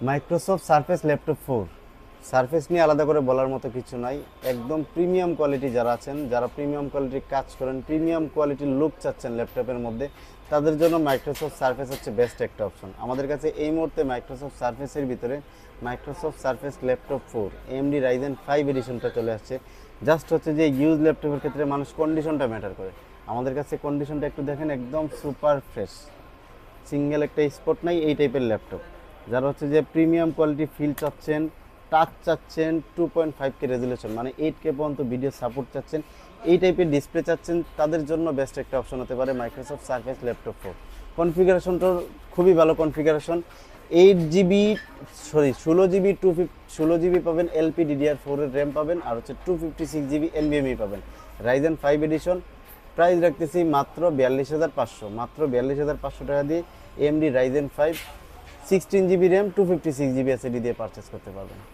Microsoft surface laptop 4 surface নিয়ে আলাদা করে বলার মতো কিছু নাই। একদম প্রিমিয়াম কোয়ালিটি যারা আছেন, যারা প্রিমিয়াম কোয়ালিটির কাজ করেন, প্রিমিয়াম কোয়ালিটির লুক চাচ্ছেন ল্যাপটপের মধ্যে, তাদের জন্য মাইক্রোসফট সারফেস হচ্ছে বেস্ট একটা অপশন। আমাদের কাছে এই মুহূর্তে মাইক্রোসফট সারফেসের ভিতরে Microsoft surface laptop 4 AMD Ryzen 5 এডিশনটা চলে আসছে। জাস্ট হচ্ছে যে ইউজ ল্যাপটপের ক্ষেত্রে মানুষ কন্ডিশনটা ম্যাটার করে। আমাদের কাছে কন্ডিশনটা একটু দেখেন, একদম সুপার ফ্রেশ, সিঙ্গেল একটা স্পট নাই, এই টাইপের ল্যাপটপ। যারা হচ্ছে যে প্রিমিয়াম কোয়ালিটি ফিল চাচ্ছেন, টাচ চাচ্ছেন, 2.5K রেজুলেশন মানে 8K পর্যন্ত ভিডিও সাপোর্ট চাচ্ছেন, এই টাইপের ডিসপ্লে চাচ্ছেন, তাদের জন্য বেস্ট একটা অপশন হতে পারে মাইক্রোসফট সারফেস ল্যাপটপ 4। কনফিগারেশনটার খুবই ভালো configuration. 8GB, sorry 16GB 16GB পাবেন, LPDDR4 এর র্যাম পাবেন, আর হচ্ছে 256GB NVMe পাবেন। Ryzen 5 addition. প্রাইস রাখতেছি মাত্র 42,500, মাত্র 42,500 টাকা দিয়ে AMD Ryzen 5 16GB RAM 256GB SSD দিয়ে পারচেস করতে পারবেন।